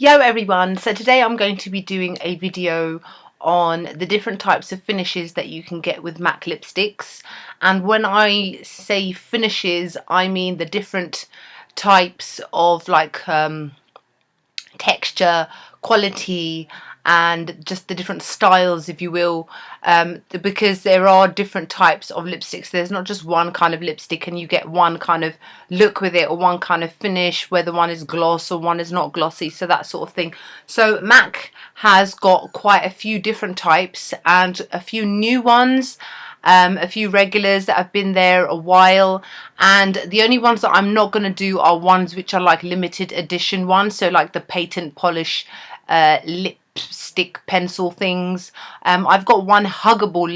Yo everyone, so today I'm going to be doing a video on the different types of finishes that you can get with MAC lipsticks. And when I say finishes, I mean the different types of texture, quality, and just the different styles, if you will, because there are different types of lipsticks. There's not just one kind of lipstick and you get one kind of look with it or one kind of finish, whether one is gloss or one is not glossy, so that sort of thing. So MAC has got quite a few different types and a few new ones, a few regulars that have been there a while, and the only ones that I'm not going to do are ones which are like limited edition ones, so like the patent polish lipstick pencil things. I've got one huggable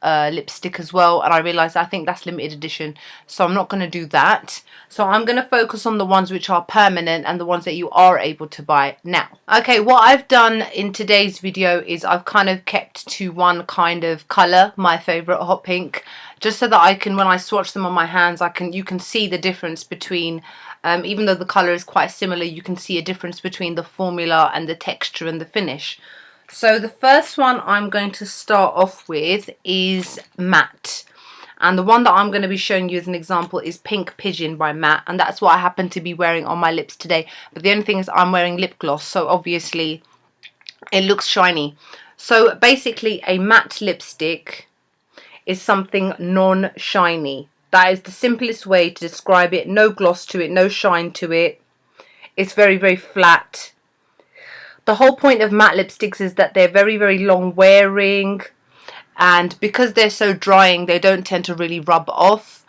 lipstick as well, and I realised I think that's limited edition, so I'm not going to do that. So I'm going to focus on the ones which are permanent and the ones that you are able to buy now. Okay, what I've done in today's video is I've kind of kept to one kind of colour, my favourite hot pink, just so that I can, when I swatch them on my hands, you can see the difference between, even though the colour is quite similar, you can see a difference between the formula and the texture and the finish. So the first one I'm going to start off with is Matte. And the one that I'm going to be showing you as an example is Pink Pigeon by Matte. And that's what I happen to be wearing on my lips today. But the only thing is I'm wearing lip gloss, so obviously it looks shiny. So basically a matte lipstick is something non-shiny. That is the simplest way to describe it. No gloss to it, no shine to it. It's very, very flat. The whole point of matte lipsticks is that they're very, very long wearing, and because they're so drying, they don't tend to really rub off.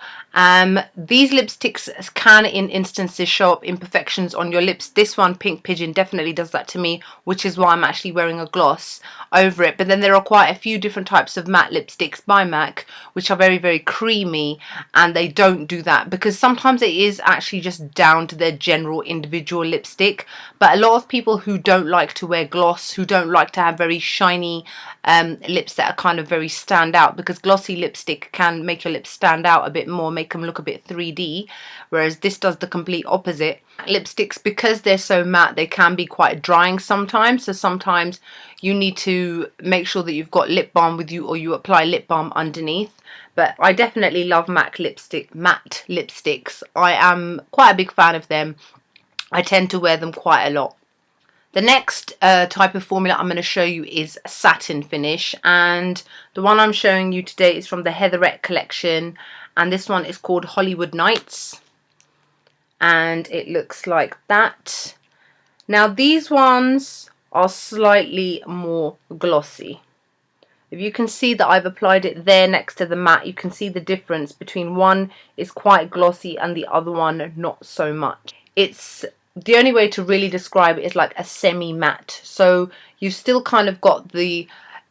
These lipsticks can in instances show up imperfections on your lips. This one, Pink Pigeon, definitely does that to me, which is why I'm actually wearing a gloss over it. But then there are quite a few different types of matte lipsticks by MAC which are very, very creamy, and they don't do that because sometimes it is actually just down to their general individual lipstick. But a lot of people who don't like to wear gloss, who don't like to have very shiny lips that are kind of very stand out, because glossy lipstick can make your lips stand out a bit more, make them look a bit 3D, whereas this does the complete opposite. Lipsticks, because they're so matte, they can be quite drying sometimes, so sometimes you need to make sure that you've got lip balm with you, or you apply lip balm underneath. But I definitely love matte lipsticks. I am quite a big fan of them. I tend to wear them quite a lot. The next type of formula I'm going to show you is Satin finish, and the one I'm showing you today is from the Heatherette collection, and this one is called Hollywood Nights, and it looks like that. Now these ones are slightly more glossy. If you can see that I've applied it there next to the matte, you can see the difference between one is quite glossy and the other one not so much. It's the only way to really describe it is like a semi-matte. So you've still kind of got the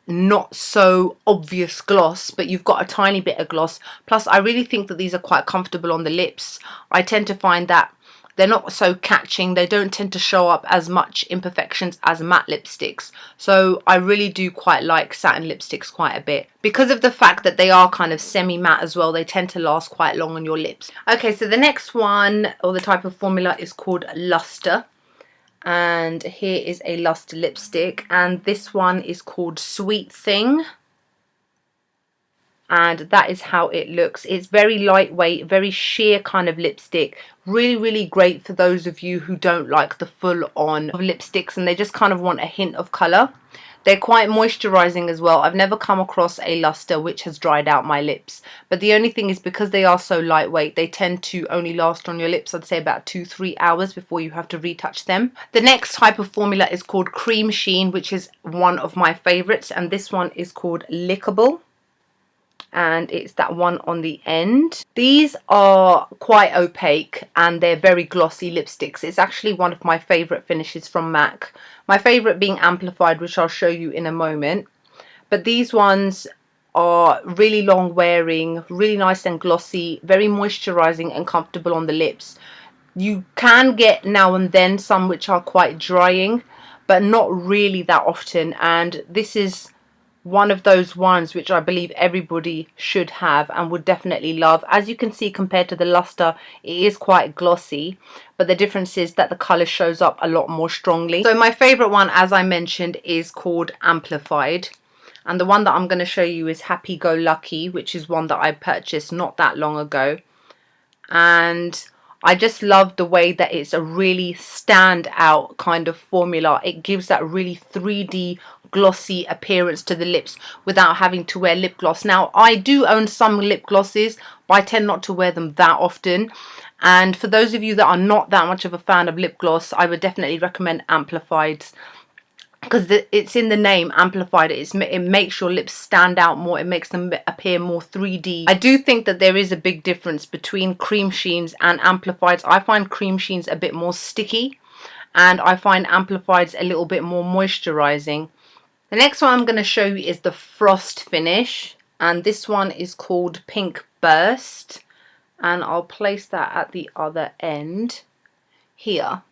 not so obvious gloss, but you've got a tiny bit of gloss. Plus I really think that these are quite comfortable on the lips. I tend to find that they're not so catching. They don't tend to show up as much imperfections as matte lipsticks. So I really do quite like satin lipsticks quite a bit. Because of the fact that they are kind of semi-matte as well, they tend to last quite long on your lips. Okay, so the next one, or the type of formula, is called Luster. And here is a Luster lipstick. And this one is called Sweet Thing. And that is how it looks. It's very lightweight, very sheer kind of lipstick. Really, really great for those of you who don't like the full on of lipsticks and they just kind of want a hint of colour. They're quite moisturising as well. I've never come across a Luster which has dried out my lips. But the only thing is, because they are so lightweight, they tend to only last on your lips, I'd say about 2-3 hours before you have to retouch them. The next type of formula is called Cream Sheen, which is one of my favourites. And this one is called Lickable. And it's that one on the end. These are quite opaque and they're very glossy lipsticks. It's actually one of my favourite finishes from MAC. My favourite being Amplified, which I'll show you in a moment. But these ones are really long wearing, really nice and glossy, very moisturising and comfortable on the lips. You can get now and then some which are quite drying, but not really that often. And this is one of those ones which I believe everybody should have and would definitely love. As you can see, compared to the luster, it is quite glossy, but the difference is that the colour shows up a lot more strongly. So my favourite one, as I mentioned, is called Amplified. And the one that I'm going to show you is Happy Go Lucky, which is one that I purchased not that long ago. And I just love the way that it's a really stand out kind of formula. It gives that really 3D glossy appearance to the lips without having to wear lip gloss. Now, I do own some lip glosses, but I tend not to wear them that often. And for those of you that are not that much of a fan of lip gloss, I would definitely recommend Amplified, because it's in the name, Amplified. It makes your lips stand out more. It makes them appear more 3D. I do think that there is a big difference between cream sheens and amplifieds. I find cream sheens a bit more sticky, and I find amplifieds a little bit more moisturizing. The next one I'm going to show you is the Frost finish, and this one is called Pink Burst, and I'll place that at the other end here.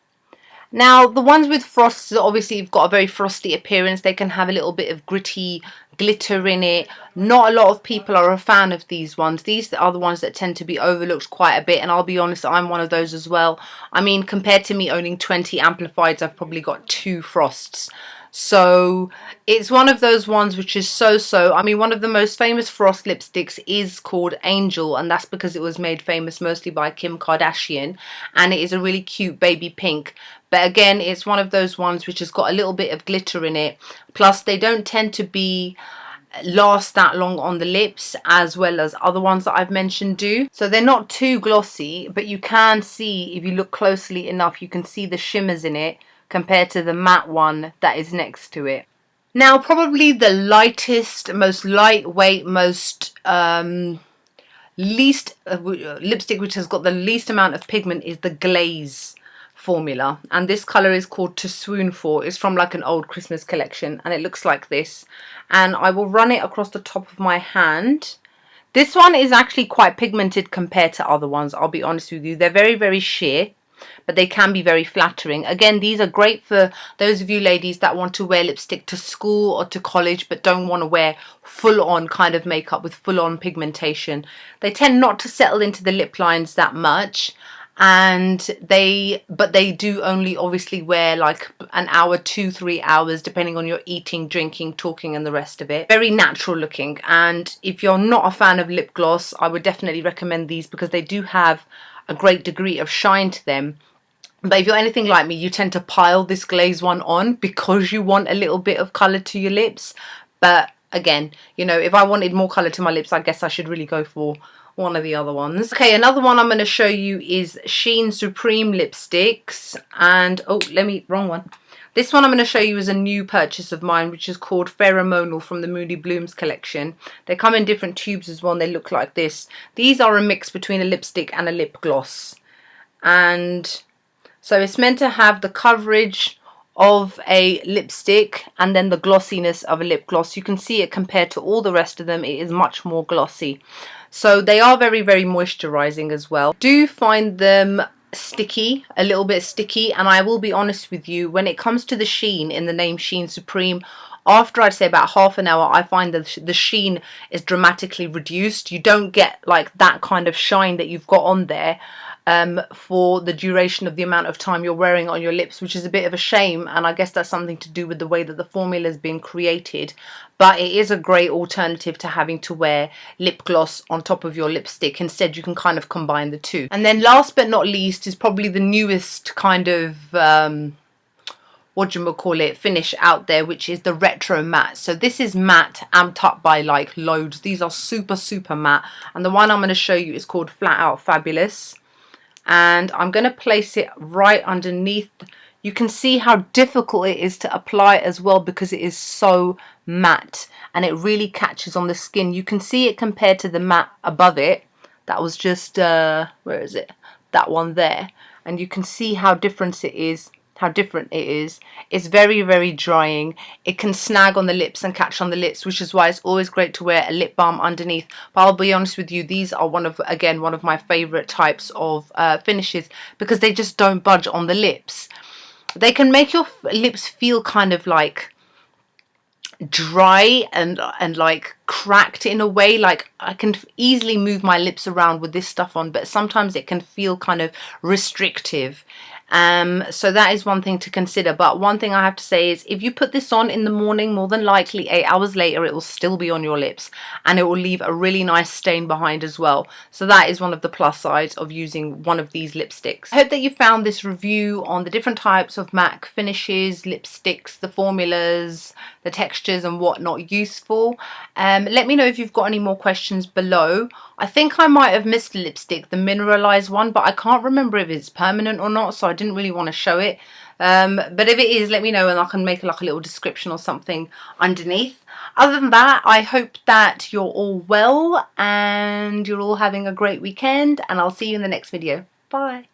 Now, the ones with frosts, obviously you've got a very frosty appearance. They can have a little bit of gritty glitter in it. Not a lot of people are a fan of these ones. These are the ones that tend to be overlooked quite a bit, and I'll be honest, I'm one of those as well. I mean, compared to me owning 20 amplifieds, I've probably got 2 frosts. So it's one of those ones which is so-so. I mean, one of the most famous frost lipsticks is called Angel, and that's because it was made famous mostly by Kim Kardashian, and it is a really cute baby pink. But again, it's one of those ones which has got a little bit of glitter in it. Plus, they don't tend to last that long on the lips, as well as other ones that I've mentioned do. So they're not too glossy, but you can see, if you look closely enough, you can see the shimmers in it compared to the matte one that is next to it. Now, probably the lightest, most lightweight, most least lipstick which has got the least amount of pigment is the Glaze formula, and this color is called To Swoon For. It's from like an old Christmas collection, and it looks like this, and I will run it across the top of my hand. This one is actually quite pigmented compared to other ones, I'll be honest with you. They're very, very sheer, but they can be very flattering. Again, these are great for those of you ladies that want to wear lipstick to school or to college but don't want to wear full-on kind of makeup with full-on pigmentation. They tend not to settle into the lip lines that much, but they do only obviously wear like an hour, 2-3 hours, depending on your eating, drinking, talking and the rest of it. Very natural looking, and if you're not a fan of lip gloss, I would definitely recommend these because they do have a great degree of shine to them. But if you're anything like me, you tend to pile this Glaze one on because you want a little bit of colour to your lips. But again, you know, if I wanted more colour to my lips, I guess I should really go for one of the other ones. Okay, another one I'm going to show you is Sheen Supreme lipsticks. And, oh, wrong one. This one I'm going to show you is a new purchase of mine, which is called Pheromonal from the Moody Blooms collection. They come in different tubes as well, and they look like this. These are a mix between a lipstick and a lip gloss. And so it's meant to have the coverage of a lipstick and then the glossiness of a lip gloss. You can see it compared to all the rest of them, it is much more glossy. So they are very, very moisturizing as well. Do find them sticky, a little bit sticky, and I will be honest with you, when it comes to the sheen in the name Sheen Supreme, after I'd say about half an hour, I find that the sheen is dramatically reduced. You don't get like that kind of shine that you've got on there for the duration of the amount of time you're wearing it on your lips, which is a bit of a shame, and I guess that's something to do with the way that the formula has been created. But it is a great alternative to having to wear lip gloss on top of your lipstick. Instead, you can kind of combine the two. And then last but not least is probably the newest kind of finish out there, which is the Retro Matte. So this is matte amped up by like loads. These are super, super matte, and the one I'm going to show you is called Flat Out Fabulous. And I'm going to place it right underneath. You can see how difficult it is to apply as well because it is so matte and it really catches on the skin. You can see it compared to the matte above it. That was just, where is it? That one there. And you can see how different it is. It's very, very drying. It can snag on the lips and catch on the lips, which is why it's always great to wear a lip balm underneath. But I'll be honest with you, these are one of my favorite types of finishes because they just don't budge on the lips. They can make your lips feel kind of like dry and like cracked in a way. Like I can easily move my lips around with this stuff on, but sometimes it can feel kind of restrictive. So that is one thing to consider. But one thing I have to say is if you put this on in the morning, more than likely 8 hours later it will still be on your lips, and it will leave a really nice stain behind as well. So that is one of the plus sides of using one of these lipsticks. I hope that you found this review on the different types of MAC finishes, lipsticks, the formulas, the textures and whatnot useful. Let me know if you've got any more questions below. I think I might have missed a lipstick, the mineralized one, but I can't remember if it's permanent or not, so I didn't really want to show it. But if it is, let me know and I can make like a little description or something underneath. Other than that, I hope that you're all well and you're all having a great weekend, and I'll see you in the next video. Bye.